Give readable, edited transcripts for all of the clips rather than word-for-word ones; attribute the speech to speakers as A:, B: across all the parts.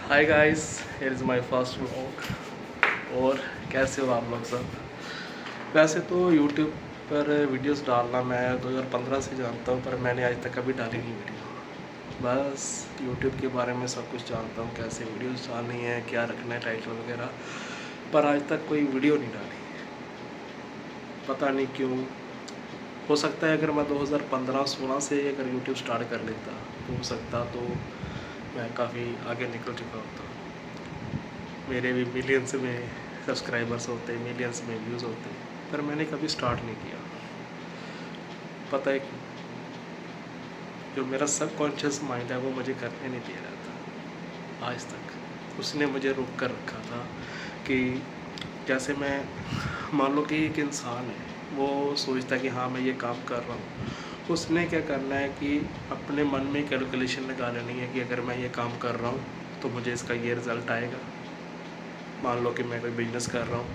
A: Hi guys, here is my first vlog. और कैसे हो आप लोग सब? वैसे तो यूट्यूब पर वीडियोस डालना मैं 2015 से जानता हूँ, पर मैंने आज तक कभी डाली नहीं वीडियो। बस यूट्यूब के बारे में सब कुछ जानता हूँ, कैसे वीडियोस डालनी है, क्या रखना है टाइटल वगैरह, पर आज तक कोई वीडियो नहीं डाली। पता नहीं क्यों। हो सकता है अगर मैं 2015-16 से अगर यूट्यूब स्टार्ट कर लेता तो हो सकता तो मैं काफ़ी आगे निकल चुका होता। मेरे भी मिलियंस में सब्सक्राइबर्स होते, मिलियंस में व्यूज़ होते, पर मैंने कभी स्टार्ट नहीं किया। पता है क्यों? जो मेरा सबकॉन्शियस माइंड है वो मुझे करने नहीं दे रहा था आज तक। उसने मुझे रोक कर रखा था कि जैसे मैं मान लो कि एक इंसान है, वो सोचता है कि हाँ मैं ये काम कर रहा हूँ। उसने क्या करना है कि अपने मन में कैलकुलेशन लगा लेनी है कि अगर मैं ये काम कर रहा हूँ तो मुझे इसका ये रिज़ल्ट आएगा। मान लो कि मैं कोई बिजनेस कर रहा हूँ,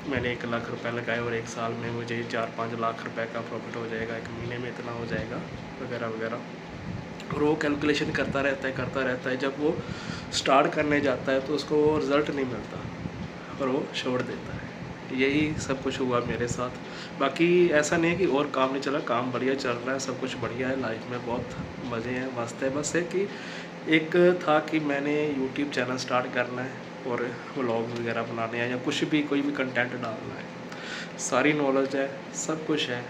A: मैंने 1 लाख रुपए लगाए और 1 साल में मुझे 4-5 लाख रुपए का प्रॉफिट हो जाएगा, 1 महीने में इतना हो जाएगा वगैरह वगैरह। और वो कैलकुलेशन करता रहता है। जब वो स्टार्ट करने जाता है तो उसको वो रिज़ल्ट नहीं मिलता और वो छोड़ देता है। यही सब कुछ हुआ मेरे साथ। बाकी ऐसा नहीं है कि और काम नहीं चला, काम बढ़िया चल रहा है, सब कुछ बढ़िया है, लाइफ में बहुत मज़े हैं, मस्त है। बस है कि एक था कि मैंने यूट्यूब चैनल स्टार्ट करना है और व्लॉग्स वगैरह बनाने हैं या कुछ भी कोई भी कंटेंट डालना है। सारी नॉलेज है, सब कुछ है।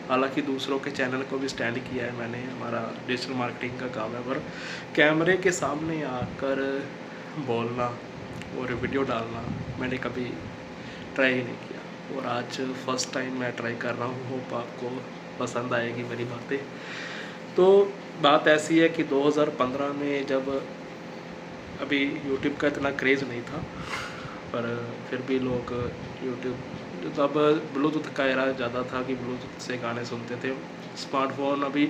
A: हालांकि दूसरों के चैनल को भी स्टैंड किया है मैंने, हमारा डिजिटल मार्केटिंग का काम है, पर कैमरे के सामने आकर बोलना और वीडियो डालना मैंने कभी ट्राई ही नहीं किया। और आज फर्स्ट टाइम मैं ट्राई कर रहा हूँ। होप आपको पसंद आएगी मेरी बातें। तो बात ऐसी है कि 2015 में जब अभी यूट्यूब का इतना क्रेज़ नहीं था, पर फिर भी लोग यूट्यूब तब ब्लूटूथ का एरा ज़्यादा था कि ब्लूटूथ से गाने सुनते थे। स्मार्टफोन अभी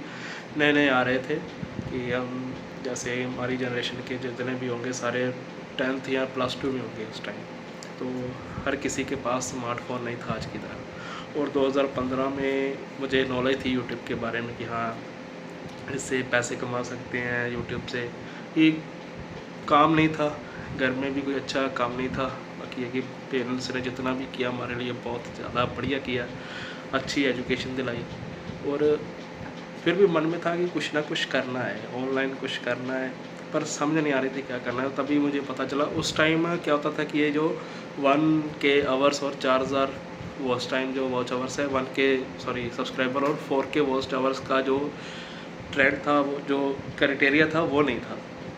A: नए नए आ रहे थे कि हम जैसे हमारी जनरेशन के जितने भी होंगे सारे 10th या +2 में होंगे उस टाइम। तो हर किसी के पास स्मार्टफोन नहीं था आज की तरह। और 2015 में मुझे नॉलेज थी यूट्यूब के बारे में कि हाँ इससे पैसे कमा सकते हैं यूट्यूब से। ये काम नहीं था, घर में भी कोई अच्छा काम नहीं था। बाकी ये कि पेरेंट्स ने जितना भी किया हमारे लिए बहुत ज़्यादा बढ़िया किया, अच्छी एजुकेशन दिलाई। और फिर भी मन में था कि कुछ ना कुछ करना है, ऑनलाइन कुछ करना है, पर समझ नहीं आ रही थी क्या करना है। तभी मुझे पता चला उस टाइम क्या होता था कि ये जो 1K आवर्स और 4000 वॉच टाइम जो वॉच आवर्स है, 1K सॉरी सब्सक्राइबर और 4K वॉच आवर्स का जो ट्रेंड था, वो जो क्राइटेरिया था वो नहीं था।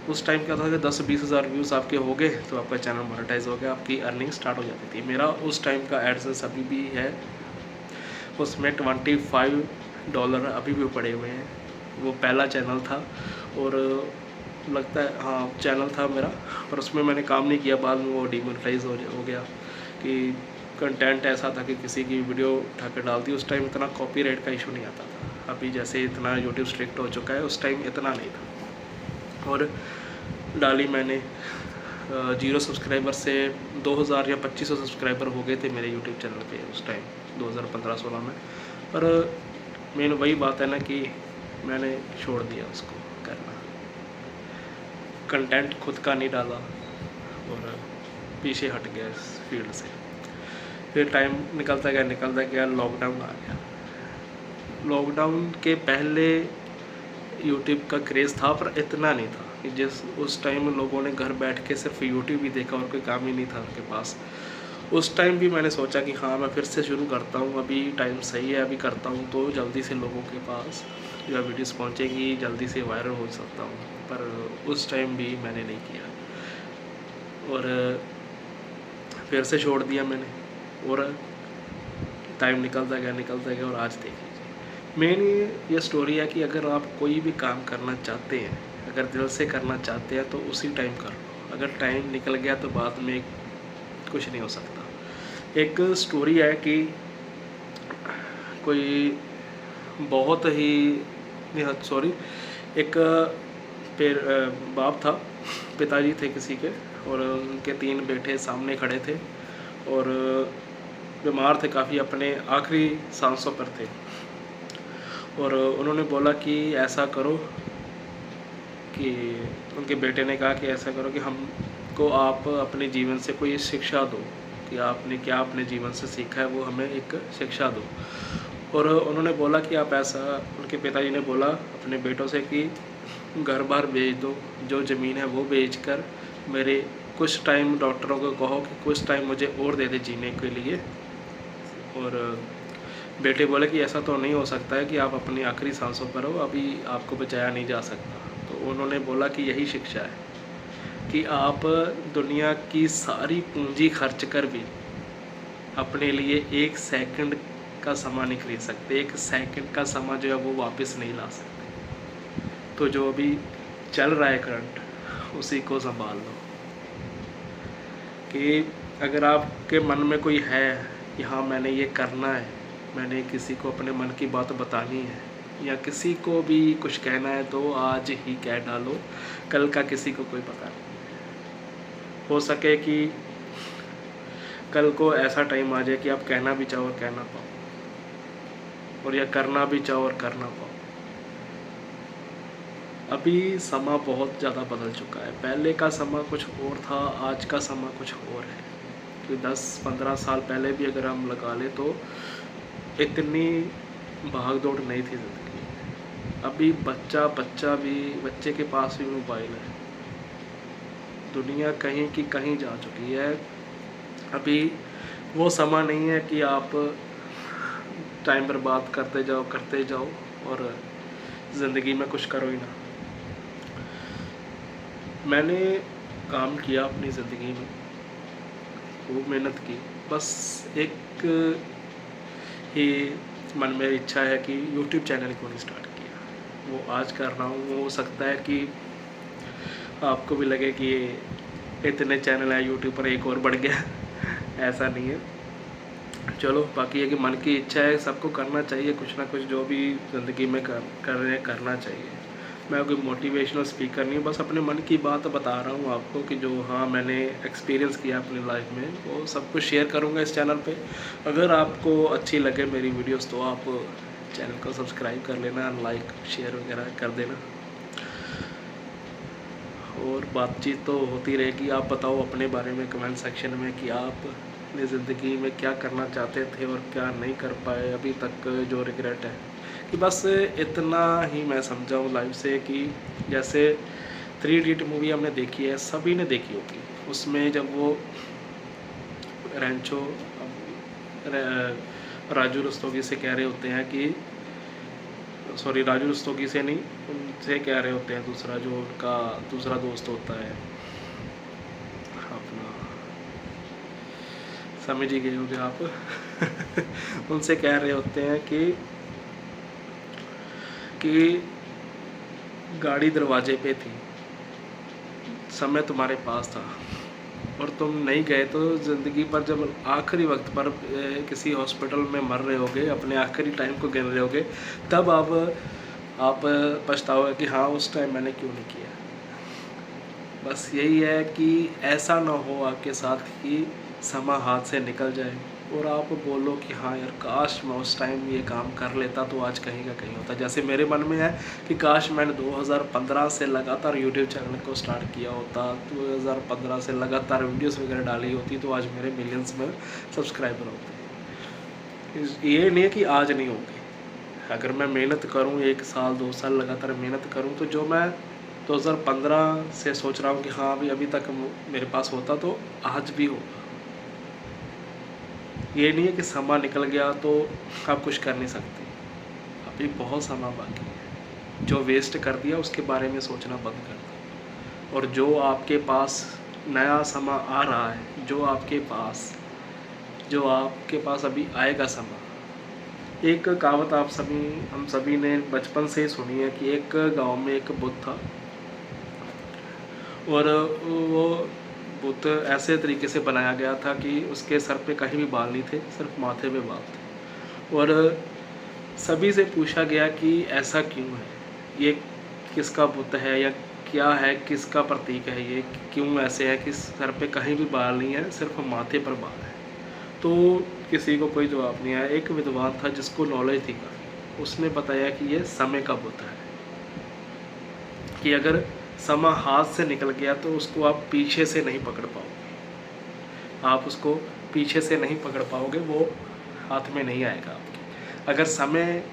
A: उस टाइम क्या था कि 10-20 हज़ार व्यूज़ आपके हो गए तो आपका चैनल मोनेटाइज हो गया, आपकी अर्निंग स्टार्ट हो जाती थी। मेरा उस टाइम का एडसेंस अभी भी है, उसमें $25 अभी भी पड़े हुए हैं। वो पहला चैनल था और लगता है हाँ चैनल था मेरा, पर उसमें मैंने काम नहीं किया। बाद में वो डीमोनेटाइज हो गया कि कंटेंट ऐसा था कि किसी की वीडियो उठा कर डाल दी। उस टाइम इतना कॉपीराइट का इशू नहीं आता था, अभी जैसे इतना यूट्यूब स्ट्रिक्ट हो चुका है, उस टाइम इतना नहीं था। और डाली मैंने 0 सब्सक्राइबर से 2000 या 2500 सब्सक्राइबर हो गए थे मेरे यूट्यूब चैनल पे उस टाइम 2015-16 में। पर मेन वही बात है ना कि मैंने छोड़ दिया उसको करना, कंटेंट खुद का नहीं डाला और पीछे हट गया इस फील्ड से। फिर टाइम निकलता गया, लॉकडाउन आ गया। लॉकडाउन के पहले यूट्यूब का क्रेज़ था, पर इतना नहीं था कि जिस उस टाइम लोगों ने घर बैठ के सिर्फ यूट्यूब ही देखा और कोई काम ही नहीं था उनके पास। उस टाइम भी मैंने सोचा कि हाँ मैं फिर से शुरू करता हूँ, अभी टाइम सही है, अभी करता हूँ तो जल्दी से लोगों के पास जो वीडियोस पहुँचेगी, जल्दी से वायरल हो सकता हूँ। पर उस टाइम भी मैंने नहीं किया और फिर से छोड़ दिया मैंने। और टाइम निकलता गया और आज देखिए मेन ये स्टोरी है कि अगर आप कोई भी काम करना चाहते हैं, अगर दिल से करना चाहते हैं तो उसी टाइम कर लो। अगर टाइम निकल गया तो बाद में कुछ नहीं हो सकता। एक स्टोरी है कि कोई बहुत ही नहीं सॉरी एक बाप था, पिताजी थे किसी के, और उनके 3 बेटे सामने खड़े थे और बीमार थे काफ़ी, अपने आखिरी सांसों पर थे। और उन्होंने बोला कि ऐसा करो कि उनके बेटे ने कहा कि ऐसा करो कि हमको आप अपने जीवन से कोई शिक्षा दो, कि आपने क्या अपने जीवन से सीखा है वो हमें एक शिक्षा दो। और उन्होंने बोला कि आप ऐसा, उनके पिताजी ने बोला अपने बेटों से कि घर बार बेच दो, जो ज़मीन है वो बेच कर मेरे कुछ टाइम, डॉक्टरों को कहो कि कुछ टाइम मुझे और दे दे जीने के लिए। और बेटे बोले कि ऐसा तो नहीं हो सकता है कि आप अपनी आखिरी सांसों पर हो, अभी आपको बचाया नहीं जा सकता। तो उन्होंने बोला कि यही शिक्षा है कि आप दुनिया की सारी पूंजी खर्च कर भी अपने लिए एक सेकंड का समा नहीं खरीद सकते। एक सेकंड का समा जो है वो वापस नहीं ला सकते। तो जो अभी चल रहा है करंट, उसी को संभाल लो। कि अगर आपके मन में कोई है कि हाँ मैंने ये करना है, मैंने किसी को अपने मन की बात बतानी है या किसी को भी कुछ कहना है, तो आज ही कह डालो, कल का किसी को कोई पता नहीं। हो सके कि कल को ऐसा टाइम आ जाए कि आप कहना भी चाहो और कह ना पाओ, और या करना भी चाहो और कर ना पाओ। अभी समा बहुत ज़्यादा बदल चुका है। पहले का समा कुछ और था, आज का समा कुछ और है। कि 10-15 साल पहले भी अगर हम लगा लें तो इतनी भाग दौड़ नहीं थी ज़िंदगी। अभी बच्चे के पास भी मोबाइल है। दुनिया कहीं की कहीं जा चुकी है। अभी वो समा नहीं है कि आप टाइम बर्बाद करते जाओ और ज़िंदगी में कुछ करो ही ना। मैंने काम किया अपनी ज़िंदगी में, खूब मेहनत की, बस एक ही मन में इच्छा है कि यूट्यूब चैनल क्यों नहीं स्टार्ट किया। वो आज कर रहा हूँ। हो सकता है कि आपको भी लगे कि इतने चैनल हैं यूट्यूब पर, एक और बढ़ गया। ऐसा नहीं है। चलो, बाकी है कि मन की इच्छा है, सबको करना चाहिए कुछ ना कुछ, जो भी ज़िंदगी में कर रहे हैं करना चाहिए। मैं कोई मोटिवेशनल स्पीकर नहीं हूँ, बस अपने मन की बात बता रहा हूँ आपको कि जो हाँ मैंने एक्सपीरियंस किया अपनी लाइफ में, वो सब कुछ शेयर करूँगा इस चैनल पे। अगर आपको अच्छी लगे मेरी वीडियोस तो आप चैनल को सब्सक्राइब कर लेना, लाइक शेयर वगैरह कर देना, और बातचीत तो होती रहेगी। आप बताओ अपने बारे में कमेंट सेक्शन में कि आप अपनी ज़िंदगी में क्या करना चाहते थे और क्या नहीं कर पाए अभी तक, जो रिग्रेट है। कि बस इतना ही मैं समझा हूँ लाइफ से कि जैसे 3 इडियट मूवी हमने देखी है, सभी ने देखी होगी। उसमें जब वो रेंचो राजू रस्तोगी से कह रहे होते हैं कि, सॉरी राजू रस्तोगी से नहीं, उनसे कह रहे होते हैं, दूसरा जो उनका दूसरा दोस्त होता है अपना, समझ ही गए होंगे आप। उनसे कह रहे होते हैं कि गाड़ी दरवाजे पे थी, समय तुम्हारे पास था और तुम नहीं गए, तो ज़िंदगी पर जब आखिरी वक्त पर किसी हॉस्पिटल में मर रहे होगे, अपने आखिरी टाइम को गिन रहे होगे, तब आप पछताओगे कि हाँ उस टाइम मैंने क्यों नहीं किया। बस यही है कि ऐसा ना हो आपके साथ कि समा हाथ से निकल जाए और आप बोलो कि हाँ यार काश मैं उस टाइम ये काम कर लेता तो आज कहीं का कहीं होता। जैसे मेरे मन में है कि काश मैंने 2015 से लगातार यूट्यूब चैनल को स्टार्ट किया होता, 2015 से लगातार वीडियोस वगैरह डाली होती, तो आज मेरे मिलियंस में सब्सक्राइबर होते। ये नहीं है कि आज नहीं होगी। अगर मैं मेहनत करूँ, 1 साल 2 साल लगातार मेहनत करूँ, तो जो मैं 2015 से सोच रहा हूँ कि हाँ भाई अभी तक मेरे पास होता, तो आज भी होगा। ये नहीं है कि समा निकल गया तो आप कुछ कर नहीं सकते। अभी बहुत समा बाकी है। जो वेस्ट कर दिया उसके बारे में सोचना बंद कर दो, और जो आपके पास नया समा आ रहा है, जो आपके पास अभी आएगा समा। एक कहावत हम सभी ने बचपन से ही सुनी है कि एक गांव में एक बुद्ध था, और वो बुद्ध ऐसे तरीके से बनाया गया था कि उसके सर पे कहीं भी बाल नहीं थे, सिर्फ माथे पे बाल थे। और सभी से पूछा गया कि ऐसा क्यों है, ये किसका बुद्ध है या क्या है, किसका प्रतीक है, ये क्यों ऐसे है कि सर पे कहीं भी बाल नहीं है, सिर्फ माथे पर बाल है। तो किसी को कोई जवाब नहीं आया। एक विद्वान था जिसको नॉलेज थी काफ़ी, उसने बताया कि ये समय का बुद्ध है, कि अगर समा हाथ से निकल गया तो उसको आप पीछे से नहीं पकड़ पाओगे, आप उसको पीछे से नहीं पकड़ पाओगे, वो हाथ में नहीं आएगा आपके। अगर समय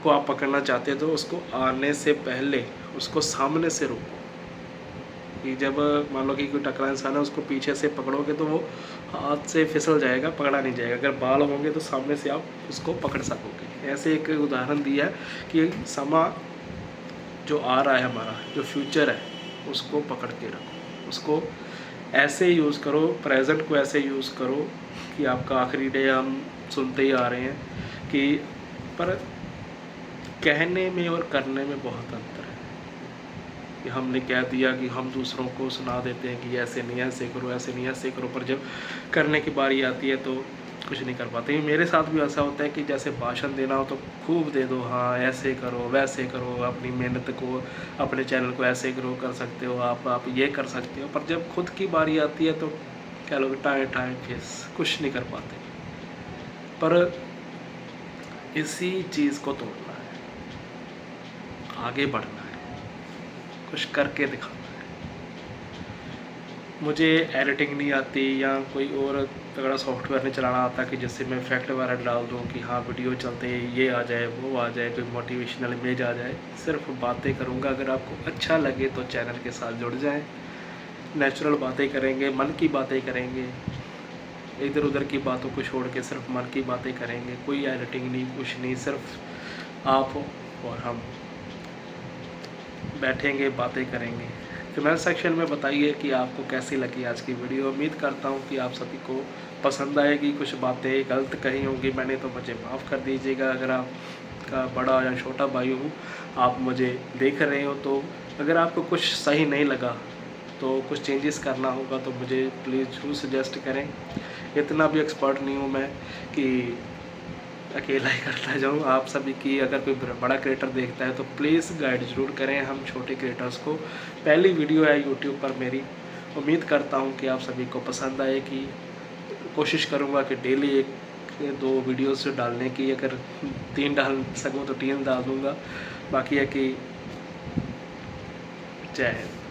A: को आप पकड़ना चाहते हो तो उसको आने से पहले उसको सामने से रोको, कि जब मान लो कि कोई टकरा इंसान है उसको पीछे से पकड़ोगे तो वो हाथ से फिसल जाएगा, पकड़ा नहीं जाएगा। अगर बाल होंगे तो सामने से आप उसको पकड़ सकोगे। ऐसे एक उदाहरण दिया है कि समा जो आ रहा है हमारा, जो फ्यूचर है, उसको पकड़ के रखो, उसको ऐसे यूज़ करो, प्रेजेंट को ऐसे यूज़ करो कि आपका आखिरी डे हम सुनते ही आ रहे हैं कि, पर कहने में और करने में बहुत अंतर है। कि हमने कह दिया कि हम दूसरों को सुना देते हैं कि ऐसे नहीं, ऐसे करो, ऐसे नहीं, ऐसे करो, पर जब करने की बारी आती है तो कुछ नहीं कर पाते। मेरे साथ भी ऐसा होता है कि जैसे भाषण देना हो तो खूब दे दो, हाँ ऐसे करो, वैसे करो, अपनी मेहनत को, अपने चैनल को ऐसे ग्रो कर सकते हो आप ये कर सकते हो, पर जब खुद की बारी आती है तो क्या लोग टाइम फेस कुछ नहीं कर पाते। पर इसी चीज़ को तोड़ना है, आगे बढ़ना है, कुछ करके दिखाना है। मुझे एडिटिंग नहीं आती या कोई और तगड़ा सॉफ्टवेयर नहीं चलाना आता कि जिससे मैं इफेक्ट वगैरह डाल दूँ कि हाँ वीडियो चलते ये आ जाए, वो आ जाए, कोई मोटिवेशनल इमेज आ जाए। सिर्फ बातें करूँगा। अगर आपको अच्छा लगे तो चैनल के साथ जुड़ जाएं। नेचुरल बातें करेंगे, मन की बातें करेंगे, इधर उधर की बातों को छोड़ के सिर्फ मन की बातें करेंगे। कोई एडिटिंग नहीं, कुछ नहीं, सिर्फ आप और हम बैठेंगे, बातें करेंगे। कमेंट सेक्शन में बताइए कि आपको कैसी लगी आज की वीडियो। उम्मीद करता हूँ कि आप सभी को पसंद आएगी। कुछ बातें गलत कही होंगी मैंने तो मुझे माफ़ कर दीजिएगा। अगर आपका बड़ा या छोटा भाई हूँ, आप मुझे देख रहे हो, तो अगर आपको कुछ सही नहीं लगा तो कुछ चेंजेस करना होगा तो मुझे प्लीज़ ज़रूर सजेस्ट करें। इतना भी एक्सपर्ट नहीं हूँ मैं कि अकेला ही करता जाऊँ। आप सभी की अगर कोई बड़ा क्रिएटर देखता है तो प्लीज़ गाइड ज़रूर करें हम छोटे क्रिएटर्स को। पहली वीडियो है यूट्यूब पर मेरी। उम्मीद करता हूँ कि आप सभी को पसंद आएगी। कोशिश करूँगा कि डेली 1-2 वीडियोस डालने की, अगर 3 डाल सकूँ तो 3 डाल दूँगा। बाकी है कि जय हिंद।